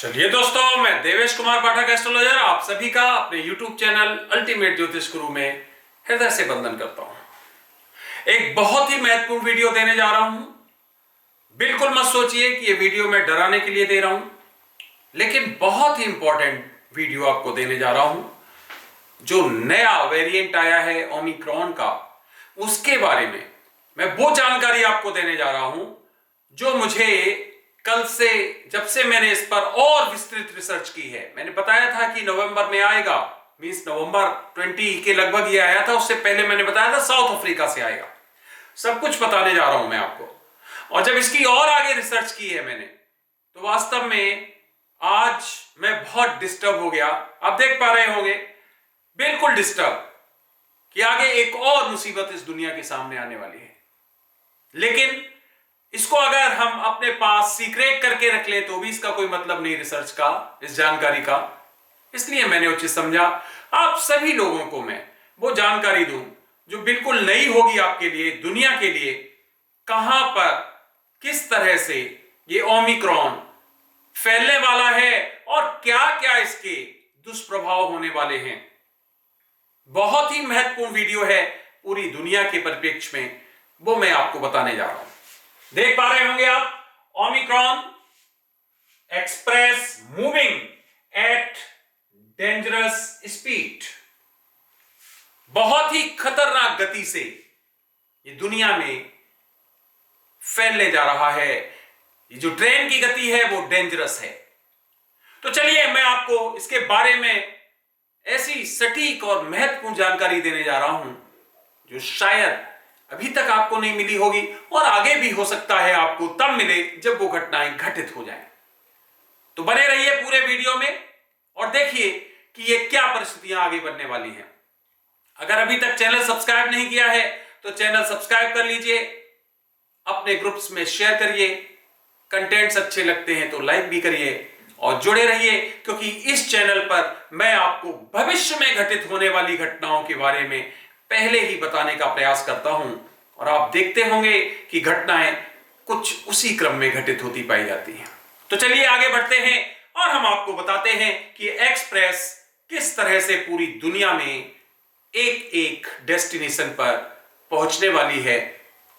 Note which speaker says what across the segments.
Speaker 1: चलिए दोस्तों, मैं देवेश कुमार पाठक एस्ट्रोलॉजर आप सभी का अपने YouTube चैनल अल्टीमेट ज्योतिष गुरु में हृदय से वंदन करता हूं। एक बहुत ही महत्वपूर्ण वीडियो देने जा रहा हूं। बिल्कुल मत सोचिए कि यह वीडियो मैं डराने के लिए दे रहा हूं, लेकिन बहुत ही इंपॉर्टेंट वीडियो आपको देने जा रहा हूं। जो नया वेरिएंट आया है ओमिक्रॉन का, उसके बारे में मैं वो जानकारी आपको देने जा रहा हूं जो मुझे कल से, जब से मैंने इस पर और विस्तृत रिसर्च की है। मैंने बताया था कि नवंबर में आएगा, मींस नवंबर 20 के लगभग ये आया था। उससे पहले मैंने बताया था साउथ अफ्रीका से आएगा। सब कुछ बताने जा रहा हूं मैं आपको। और जब इसकी और आगे रिसर्च की है मैंने, तो वास्तव में आज मैं बहुत डिस्टर्ब हो गया। आप देख पा रहे होंगे, बिल्कुल डिस्टर्ब कि आगे एक और मुसीबत इस दुनिया के सामने आने वाली है। लेकिन इसको अगर हम अपने पास सीक्रेट करके रख ले तो भी इसका कोई मतलब नहीं रिसर्च का, इस जानकारी का। इसलिए मैंने उचित समझा आप सभी लोगों को मैं वो जानकारी दूं जो बिल्कुल नई होगी आपके लिए, दुनिया के लिए। कहां पर किस तरह से ये ओमिक्रॉन फैलने वाला है और क्या क्या इसके दुष्प्रभाव होने वाले हैं। बहुत ही महत्वपूर्ण वीडियो है पूरी दुनिया के परिप्रेक्ष्य में, वो मैं आपको बताने जा रहा हूं। देख पा रहे होंगे आप, Omicron express moving at dangerous speed. बहुत ही खतरनाक गति से ये दुनिया में फैलने जा रहा है। ये जो ट्रेन की गति है वो डेंजरस है। तो चलिए मैं आपको इसके बारे में ऐसी सटीक और महत्वपूर्ण जानकारी देने जा रहा हूं जो शायद अभी तक आपको नहीं मिली होगी और आगे भी हो सकता है आपको तब मिले जब वो घटनाएं घटित हो जाएं। तो बने रहिए पूरे वीडियो में और देखिए कि ये क्या परिस्थितियां आगे बनने वाली हैं। अगर अभी तक चैनल सब्सक्राइब नहीं किया है तो चैनल सब्सक्राइब कर लीजिए, अपने ग्रुप्स में शेयर करिए, कंटेंट्स अच्छे लगते हैं तो लाइक भी करिए और जुड़े रहिए, क्योंकि इस चैनल पर मैं आपको भविष्य में घटित होने वाली घटनाओं के बारे में पहले ही बताने का प्रयास करता हूं और आप देखते होंगे कि घटनाएं कुछ उसी क्रम में घटित होती पाई जाती हैं। तो चलिए आगे बढ़ते हैं और हम आपको बताते हैं कि एक्सप्रेस किस तरह से पूरी दुनिया में एक एक डेस्टिनेशन पर पहुंचने वाली है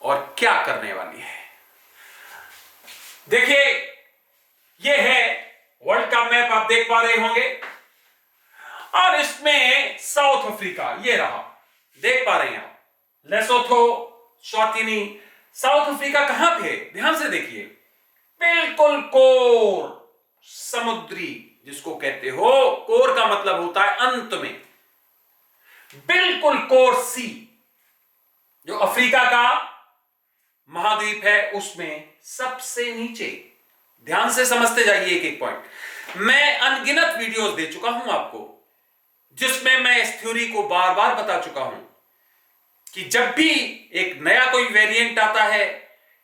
Speaker 1: और क्या करने वाली है। देखिए, यह है वर्ल्ड का मैप, आप देख पा रहे होंगे, और इसमें साउथ अफ्रीका ये रहा, देख पा रहे हैं आप, लेसोथो, स्वातिनी। साउथ अफ्रीका कहां पे है, ध्यान से देखिए, बिल्कुल कोर समुद्री जिसको कहते हो, कोर का मतलब होता है अंत में, बिल्कुल कोर सी जो अफ्रीका का महाद्वीप है उसमें सबसे नीचे। ध्यान से समझते जाइए एक एक पॉइंट। मैं अनगिनत वीडियोस दे चुका हूं आपको जिसमें मैं इस थ्योरी को बार बार बता चुका हूं कि जब भी एक नया कोई वेरिएंट आता है,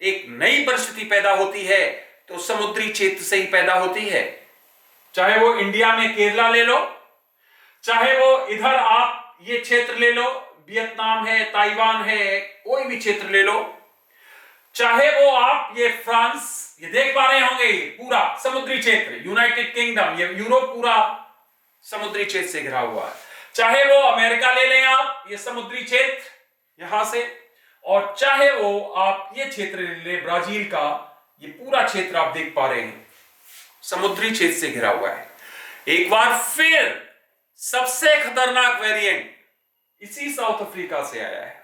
Speaker 1: एक नई परिस्थिति पैदा होती है, तो समुद्री क्षेत्र से ही पैदा होती है। चाहे वो इंडिया में केरला ले लो, चाहे वो इधर आप ये क्षेत्र ले लो, वियतनाम है, ताइवान है, कोई भी क्षेत्र ले लो, चाहे वो आप ये फ्रांस, ये देख पा रहे होंगे पूरा समुद्री क्षेत्र, यूनाइटेड किंगडम, ये यूरोप पूरा समुद्री क्षेत्र से घिरा हुआ है, चाहे वो अमेरिका ले लें आप, ये समुद्री क्षेत्र यहां से, और चाहे वो आप ये क्षेत्र ले लें ब्राजील का, ये पूरा क्षेत्र आप देख पा रहे हैं समुद्री क्षेत्र से घिरा हुआ है। एक बार फिर सबसे खतरनाक वेरिएंट इसी साउथ अफ्रीका से आया है,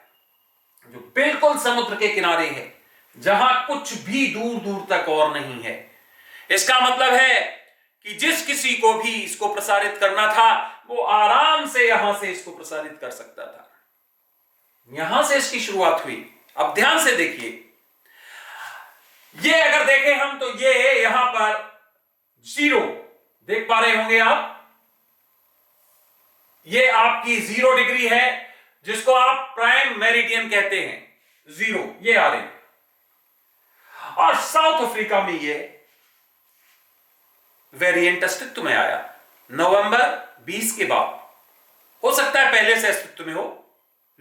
Speaker 1: जो बिल्कुल समुद्र के किनारे है, जहां कुछ भी दूर दूर तक और नहीं है। इसका मतलब है कि जिस किसी को भी इसको प्रसारित करना था वो आराम से यहां से इसको प्रसारित कर सकता था। यहां से इसकी शुरुआत हुई। अब ध्यान से देखिए, ये अगर देखें हम तो ये यहां पर 0 देख पा रहे होंगे आप, ये आपकी 0 डिग्री है जिसको आप प्राइम मेरिडियन कहते हैं, 0 ये आ रहे हैं। और साउथ अफ्रीका में ये वेरिएंट अस्तित्व में आया नवंबर 20 के बाद। हो सकता है पहले से अस्तित्व में हो,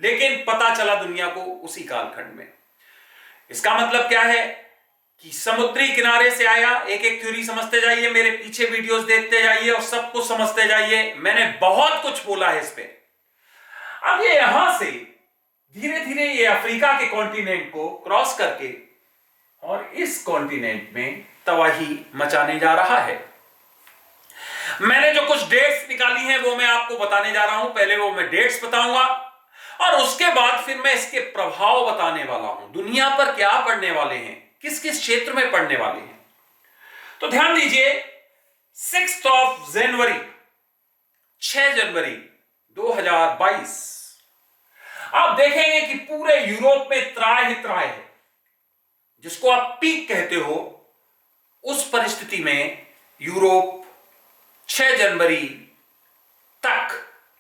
Speaker 1: लेकिन पता चला दुनिया को उसी कालखंड में। इसका मतलब क्या है कि समुद्री किनारे से आया। एक एक थ्योरी समझते जाइए, मेरे पीछे वीडियोस देखते जाइए और सब कुछ समझते जाइए। मैंने बहुत कुछ बोला है इस पे। अब ये यहां से धीरे धीरे ये अफ्रीका के कॉन्टिनेंट को क्रॉस करके और इस कॉन्टिनेंट में तबाही मचाने जा रहा है। मैंने जो कुछ डेट्स निकाली हैं वो मैं आपको बताने जा रहा हूं। पहले वो मैं डेट्स बताऊंगा और उसके बाद फिर मैं इसके प्रभाव बताने वाला हूं। दुनिया पर क्या पड़ने वाले हैं, किस किस क्षेत्र में पड़ने वाले हैं। तो ध्यान दीजिए, 6 जनवरी 6 जनवरी 2022 आप देखेंगे कि पूरे यूरोप में त्राह ही त्राह है, जिसको आप पीक कहते हो। उस परिस्थिति में यूरोप 6 जनवरी तक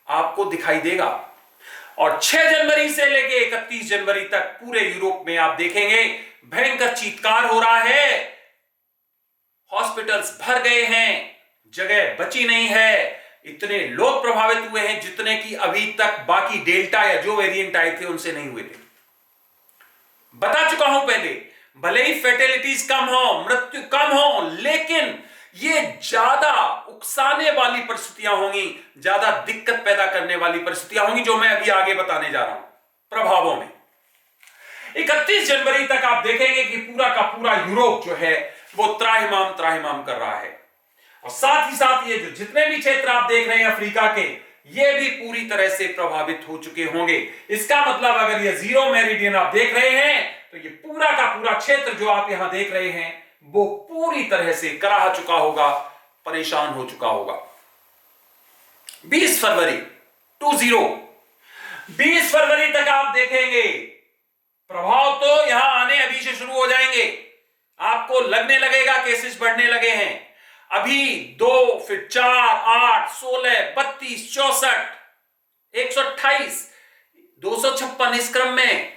Speaker 1: आपको दिखाई देगा और 6 जनवरी से लेके 31 जनवरी तक पूरे यूरोप में आप देखेंगे भयंकर चीत्कार हो रहा है। हॉस्पिटल्स भर गए हैं, जगह बची नहीं है। इतने लोग प्रभावित हुए हैं जितने कि अभी तक बाकी डेल्टा या जो वेरिएंट आए थे उनसे नहीं हुए थे। बता चुका हूं पहले, भले ही फैटेलिटीज कम हो, मृत्यु कम हो, लेकिन ये ज्यादा उकसाने वाली परिस्थितियां होंगी, ज्यादा दिक्कत पैदा करने वाली परिस्थितियां होंगी, जो मैं अभी आगे बताने जा रहा हूं प्रभावों में। 31 जनवरी तक आप देखेंगे कि पूरा का पूरा यूरोप जो है वो त्राहिमाम त्राहिमाम कर रहा है। और साथ ही साथ ये जो जितने भी क्षेत्र आप देख रहे हैं अफ्रीका के, ये भी पूरी तरह से प्रभावित हो चुके होंगे। इसका मतलब अगर ये जीरो मेरिडियन आप देख रहे हैं तो ये पूरा का पूरा क्षेत्र जो आप यहां देख रहे हैं वो पूरी तरह से कराह चुका होगा, परेशान हो चुका होगा। 20 फरवरी 20 फरवरी तक आप देखेंगे प्रभाव तो यहां आने अभी से शुरू हो जाएंगे। आपको लगने लगेगा केसेस बढ़ने लगे हैं। अभी 2, फिर 4, 8, 16, 32, 64, 128, 256 इस क्रम में।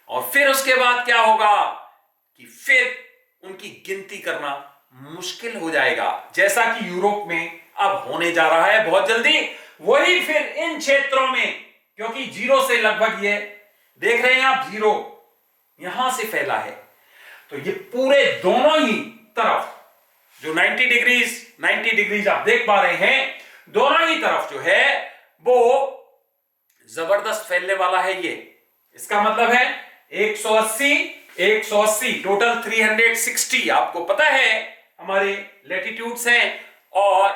Speaker 1: और फिर उसके बाद क्या होगा कि फिर उनकी गिनती करना मुश्किल हो जाएगा, जैसा कि यूरोप में अब होने जा रहा है बहुत जल्दी। वही फिर इन क्षेत्रों में, क्योंकि जीरो से लगभग ये देख रहे हैं आप, जीरो यहां से फैला है, तो ये पूरे दोनों ही तरफ जो 90 डिग्रीज आप देख पा रहे हैं, दोनों ही तरफ जो है वो जबरदस्त फैलने वाला है। ये इसका मतलब है 180 टोटल 360 आपको पता है हमारे लैटिट्यूड्स हैं, और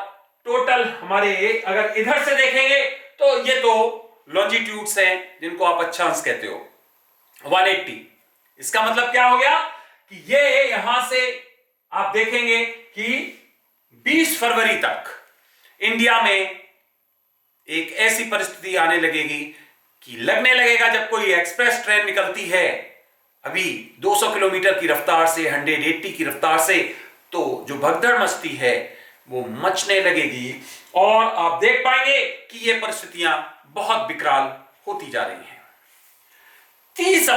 Speaker 1: टोटल हमारे अगर इधर से देखेंगे तो ये तो लॉन्जिट्यूड्स हैं जिनको आप अक्षांश कहते हो, 180। इसका मतलब क्या हो गया कि ये यहां से आप देखेंगे कि 20 फरवरी तक इंडिया में एक ऐसी परिस्थिति आने लगेगी कि लगने लगेगा जब कोई एक्सप्रेस ट्रेन निकलती है अभी 200 किलोमीटर की रफ्तार से, 180 की रफ्तार से, तो जो भगदड़ मचती है वो मचने लगेगी और आप देख पाएंगे कि ये परिस्थितियां बहुत विकराल होती जा रही हैं। 30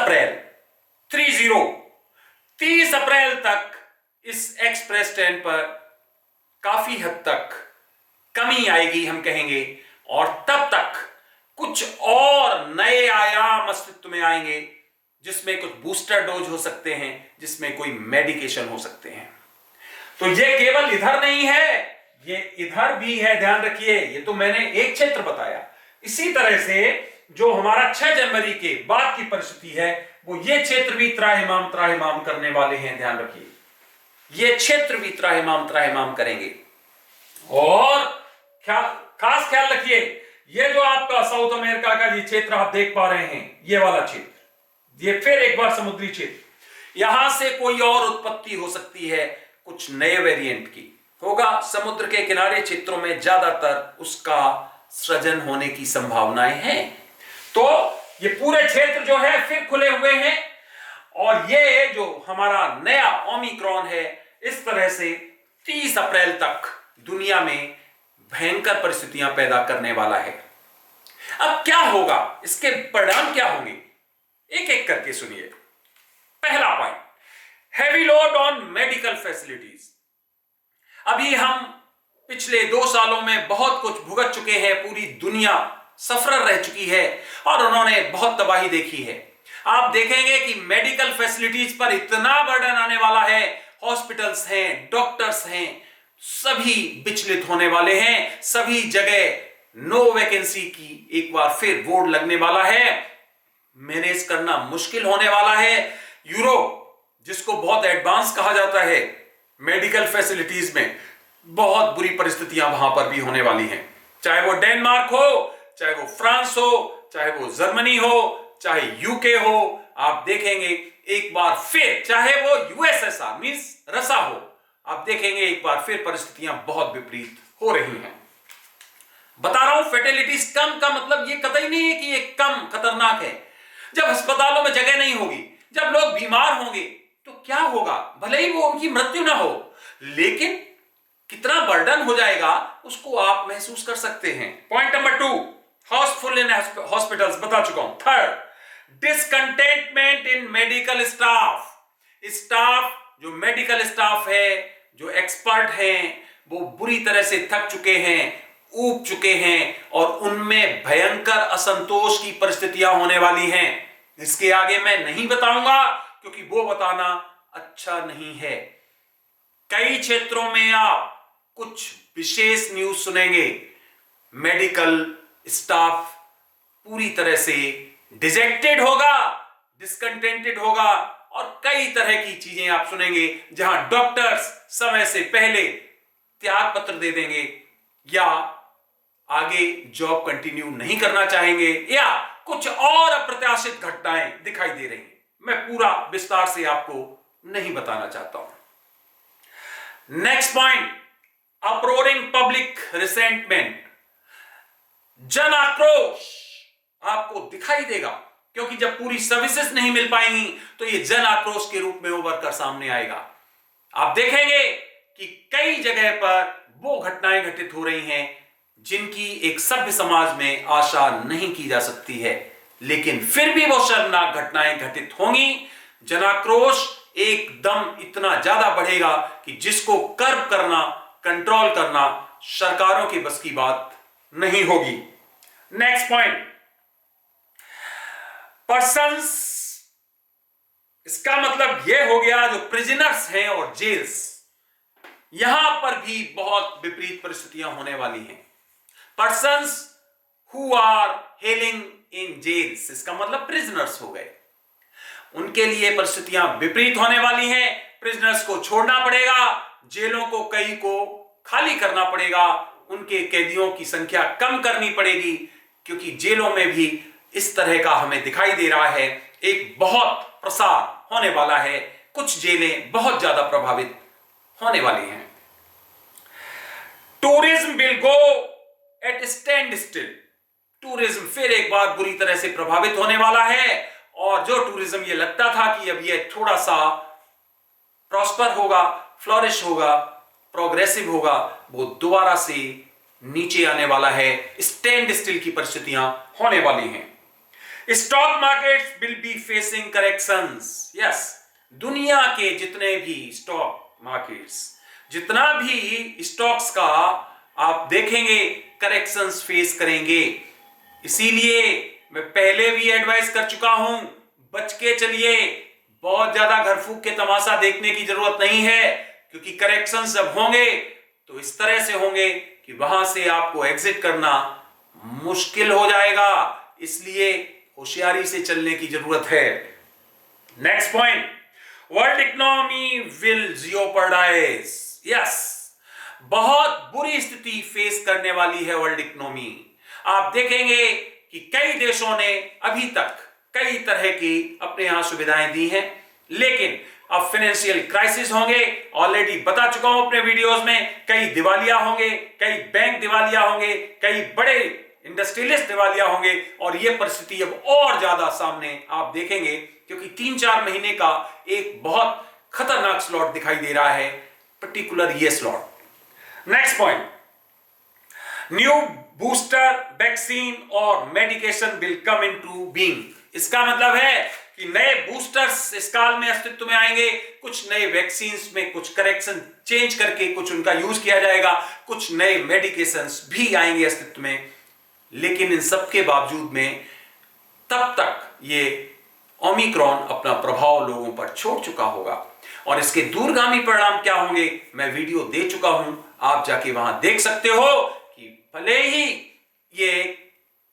Speaker 1: अप्रैल तक इस एक्सप्रेस ट्रेन पर काफी हद तक कमी आएगी हम कहेंगे, और तब तक कुछ और नए आयाम अस्तित्व में आएंगे, जिसमें कुछ बूस्टर डोज हो सकते हैं, जिसमें कोई मेडिकेशन हो सकते हैं। तो ये केवल इधर नहीं है, ये इधर भी है, ध्यान रखिए। ये तो मैंने एक क्षेत्र बताया। इसी तरह से जो हमारा 6 जनवरी के बाद की परिस्थिति है वो ये क्षेत्र भी त्राहिमाम करने वाले हैं, ध्यान रखिए। ये क्षेत्र भी त्राहिमाम करेंगे। और खास ख्याल रखिए, ये जो आपका साउथ अमेरिका का ये क्षेत्र आप देख पा रहे हैं, ये वाला क्षेत्र, ये फिर एक बार समुद्री क्षेत्र, यहां से कोई और उत्पत्ति हो सकती है, कुछ नए वेरिएंट की होगा। समुद्र के किनारे क्षेत्रों में ज्यादातर उसका सृजन होने की संभावनाएं हैं। तो ये पूरे क्षेत्र जो है फिर खुले हुए हैं, और ये जो हमारा नया ओमिक्रॉन है इस तरह से 30 अप्रैल तक दुनिया में भयंकर परिस्थितियां पैदा करने वाला है। अब क्या होगा, इसके परिणाम क्या होंगे, एक एक करके सुनिए। पहला point, heavy load on medical facilities. अभी हम पिछले 2 सालों में बहुत कुछ भुगत चुके हैं, पूरी दुनिया सफर रह चुकी है और उन्होंने बहुत तबाही देखी है। आप देखेंगे कि मेडिकल फैसिलिटीज पर इतना बर्डन आने वाला है, हॉस्पिटल्स हैं, डॉक्टर्स हैं, सभी विचलित होने वाले हैं, सभी जगह नो वैकेंसी की एक बार फिर बोर्ड लगने वाला है, मैनेज करना मुश्किल होने वाला है। यूरोप जिसको बहुत एडवांस कहा जाता है मेडिकल फैसिलिटीज में, बहुत बुरी परिस्थितियां वहां पर भी होने वाली हैं, चाहे वो डेनमार्क हो, चाहे वो फ्रांस हो, चाहे वो जर्मनी हो, चाहे यूके हो। आप देखेंगे एक बार फिर, चाहे वो यूएसएसआर मींस रसा हो, आप देखेंगे एक बार फिर परिस्थितियां बहुत विपरीत हो रही हैं। बता रहा हूं फेटेलिटीज कम का मतलब ये कतई नहीं है कि ये कम खतरनाक है। जब अस्पतालों में जगह नहीं होगी, जब लोग बीमार होंगे, तो क्या होगा? भले ही वो उनकी मृत्यु ना हो, लेकिन कितना बर्डन हो जाएगा उसको आप महसूस कर सकते हैं। Point number 2, Housefull in hospitals बता चुका हूं। थर्ड, डिसकंटेंटमेंट इन मेडिकल स्टाफ। स्टाफ जो मेडिकल स्टाफ है, जो एक्सपर्ट हैं, वो बुरी तरह से थक चुके हैं, ऊब चुके हैं और उनमें भयंकर असंतोष की परिस्थितियां होने वाली हैं। इसके आगे मैं नहीं बताऊंगा क्योंकि वो बताना अच्छा नहीं है। कई क्षेत्रों में आप कुछ विशेष न्यूज सुनेंगे, मेडिकल स्टाफ पूरी तरह से डिजेक्टेड होगा, डिसकंटेंटेड होगा और कई तरह की चीजें आप सुनेंगे जहां डॉक्टर्स समय से पहले त्याग पत्र दे देंगे या आगे जॉब कंटिन्यू नहीं करना चाहेंगे या कुछ और अप्रत्याशित घटनाएं दिखाई दे रही हैं। मैं पूरा विस्तार से आपको नहीं बताना चाहता हूं। Next point, uproaring public resentment. जन आक्रोश आपको दिखाई देगा क्योंकि जब पूरी सर्विसेज नहीं मिल पाएंगी तो ये जन आक्रोश के रूप में उभर कर सामने आएगा। आप देखेंगे कि कई जगह पर वो घटनाएं घटित हो रही हैं जिनकी एक सभ्य समाज में आशा नहीं की जा सकती है, लेकिन फिर भी वो शर्मनाक घटनाएं घटित होंगी। जनाक्रोश एकदम इतना ज्यादा बढ़ेगा कि जिसको कर्ब करना, कंट्रोल करना सरकारों की बस की बात नहीं होगी। Next point, persons. इसका मतलब यह हो गया जो प्रिजनर्स हैं और जेल्स, यहां पर भी बहुत विपरीत परिस्थितियां होने वाली हैं। Persons who are hailing in jails, इसका मतलब प्रिजनर्स हो गए, उनके लिए परिस्थितियां विपरीत होने वाली हैं। प्रिजनर्स को छोड़ना पड़ेगा, जेलों को कई को खाली करना पड़ेगा, उनके कैदियों की संख्या कम करनी पड़ेगी क्योंकि जेलों में भी इस तरह का हमें दिखाई दे रहा है, एक बहुत प्रसार होने वाला है, कुछ जेलें बहुत ज्यादा प्रभावित होने वाली हैं। Tourism will go at stand still. Tourism फिर एक बार बुरी तरह से प्रभावित होने वाला है और जो टूरिज्म ये लगता था कि अब ये थोड़ा सा प्रॉस्पर होगा, फ्लोरिश होगा, प्रोग्रेसिव होगा, वो दोबारा से नीचे आने वाला है। स्टैंड स्टिल की परिस्थितियां होने वाली हैं। Stock markets will be facing corrections. Yes, दुनिया के जितने भी स्टॉक मार्केट्स, जितना भी स्टॉक्स का आप देखेंगे करेक्शंस फेस करेंगे। इसीलिए मैं पहले भी एडवाइस कर चुका हूं, बच के चलिए, बहुत ज्यादा घर फूक के तमाशा देखने की जरूरत नहीं है क्योंकि करेक्शंस जब होंगे तो इस तरह से होंगे कि वहां से आपको एग्जिट करना मुश्किल हो जाएगा, इसलिए होशियारी से चलने की जरूरत है। Next point, world economy will jeopardise. Yes, बहुत बुरी स्थिति फेस करने वाली है वर्ल्ड इकोनॉमी। आप देखेंगे कि कई देशों ने अभी तक कई तरह की अपने यहां सुविधाएं दी हैं, लेकिन अब फाइनेंशियल क्राइसिस होंगे, ऑलरेडी बता चुका हूं अपने वीडियोस में, कई दिवालिया होंगे, कई बैंक दिवालिया होंगे, कई बड़े इंडस्ट्रियलिस्ट दिवालिया होंगे और यह परिस्थिति अब और ज्यादा सामने आप देखेंगे क्योंकि 3-4 महीने का एक बहुत खतरनाक स्लॉट दिखाई दे रहा है, पर्टिकुलर ये slot. Next point, new booster vaccine और medication will come into being. इसका मतलब है कि नए बूस्टर्स इस काल में अस्तित्व में आएंगे, कुछ नए वैक्सीन्स में कुछ करेक्शन चेंज करके कुछ उनका यूज किया जाएगा, कुछ नए मेडिकेशंस भी आएंगे अस्तित्व में, लेकिन इन सब के बावजूद में तब तक ये ओमिक्रॉन अपना प्रभाव लोगों पर छोड़ चुका होगा और इसके दूरगामी परिणाम क्या होंगे मैं वीडियो दे चुका हूं, आप जाके वहां देख सकते हो कि भले ही ये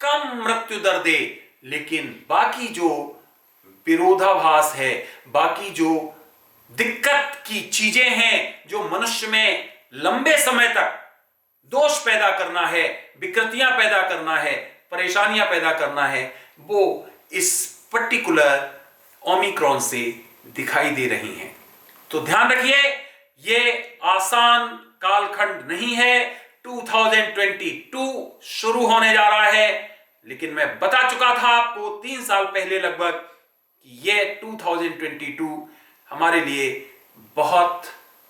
Speaker 1: कम मृत्यु दर दे, लेकिन बाकी जो विरोधाभास है, बाकी जो दिक्कत की चीजें हैं जो मनुष्य में लंबे समय तक दोष पैदा करना है, विकृतियां पैदा करना है, परेशानियां पैदा करना है, वो इस पर्टिकुलर ओमिक्रॉन से दिखाई दे रही हैं। तो ध्यान रखिए, ये आसान कालखंड नहीं है। 2022 शुरू होने जा रहा है, लेकिन मैं बता चुका था आपको 3 साल पहले लगभग कि ये 2022 हमारे लिए बहुत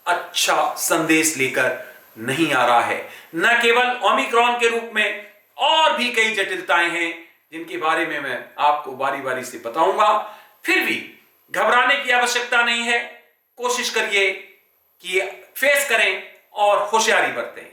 Speaker 1: अच्छा संदेश लेकर नहीं आ रहा है। न केवल ओमिक्रॉन के रूप में और भी कई जटिलताएं हैं जिनके बारे में मैं आपको बारी बारी से बताऊंगा। फिर भी घबराने की आवश्यकता नहीं है, कोशिश करिए कि फेस करें और होशियारी बरतें।